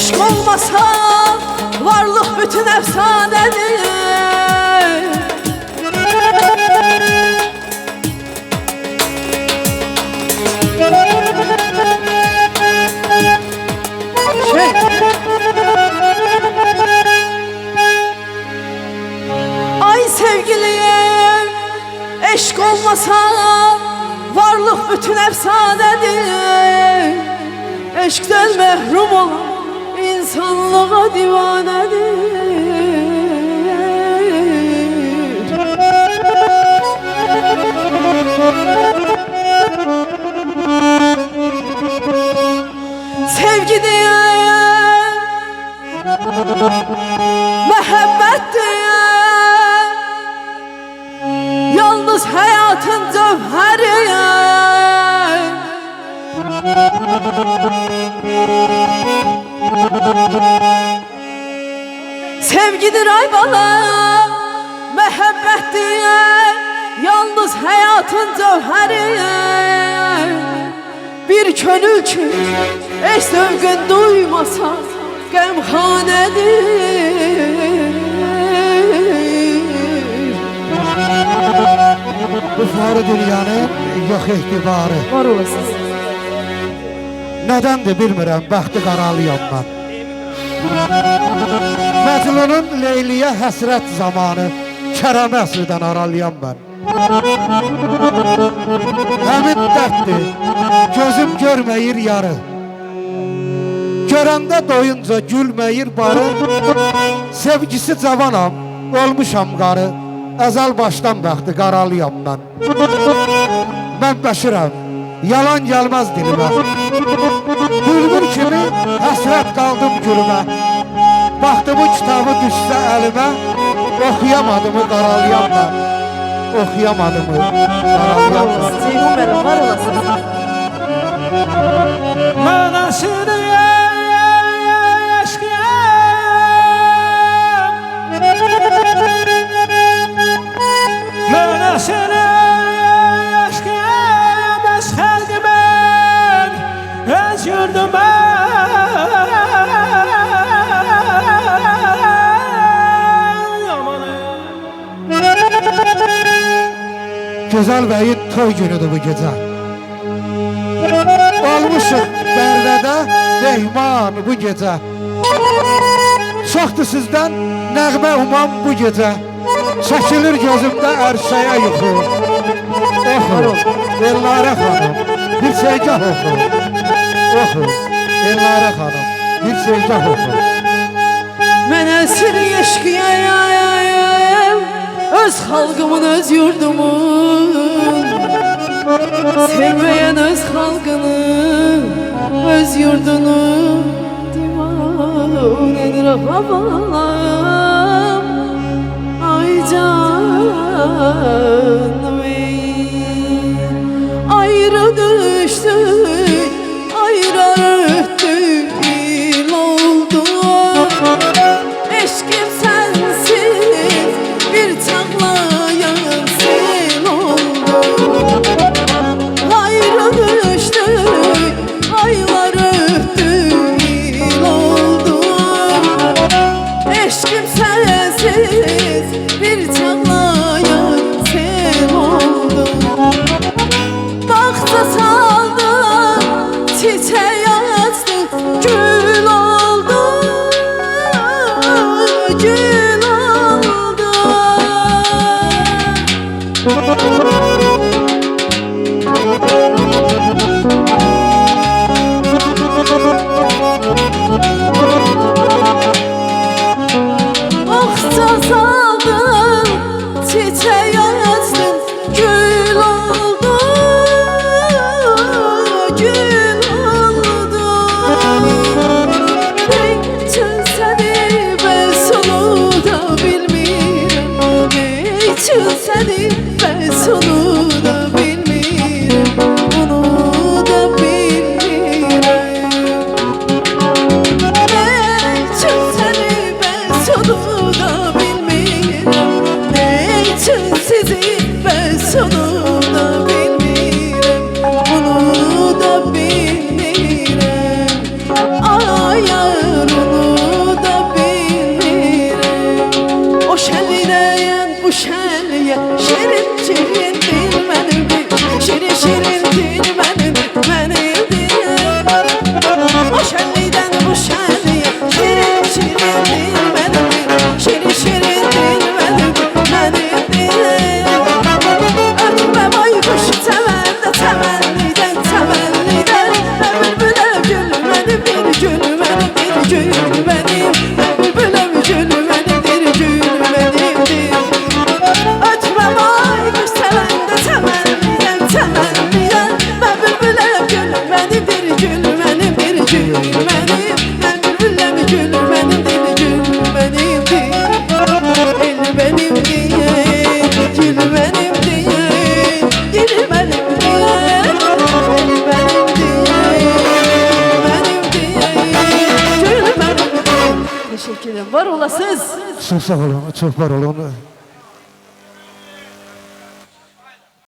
Eşk olmasa varlık bütün efsanedir. Ay sevgilim, eşk olmasa varlık bütün efsanedir. Eşkten mehrum olan insanlığa divanedir. Sevgi diye, mehabbet diye, yalnız hayatın cevheri. Sevgidir ay bala, mehabbet diye, yalnız hayatın cevheri. Bir könül ki eş sevgin duymasa gemhanedir. Bu farı dünyanın yok etibarı. Var olasınız. Nədəndir bilmirəm, bəxti qaralıyam mən. Məcnunun Leyliyə həsrət zamanı Kərəm əsrdən aralıyam mən. Həmin dərddir, gözüm görməyir yarı. Görəndə doyunca gülməyir barı. Sevgisi cavanam, olmuşam qarı. Əzəl başdan bəxti qaralıyam mən. Mən bəşirəm, yalan gəlməz dilimə. Bülbül kimi həsrət qaldım gülümə. Baxdımı kitabı düşsə əlimə, oxuyamadımı qaralayam mən. Oxuyamadımı qaralayam mən. Ceyhun benim, var olasınız. Mən əsiriyəm, mən əsiriyəm, eşkiyəm, əz xəlqimən, əz yurdumən, Gözəl bəyin toy günüdür bu gecə. Olmuşuq Bərdədə mehman bu gecə. Çoxdur sizdən nəğmə umam bu gecə. Çəkilir gözümdə ərşəyə yuxu. Oxu, Elnarə xanım, bir şeygah oxu. Oxu, Elnarə xanım, bir şeygah oxu. Mən əsir eşkiyəyəm, öz xalqımın, öz yurdumun. Sevməyən öz xalqını, öz yurdunu divanədir babalam. Ay canım ey, ayrı düştük, ayrı öttük, il oldu. Eşkim sensiz bir çağlayan sel oldu. Ayrı düştük, aylar öttük, il oldu. Eşkim sensiz bir çağlayan sel Var olasınız. Çok sağ olun, çok var olun.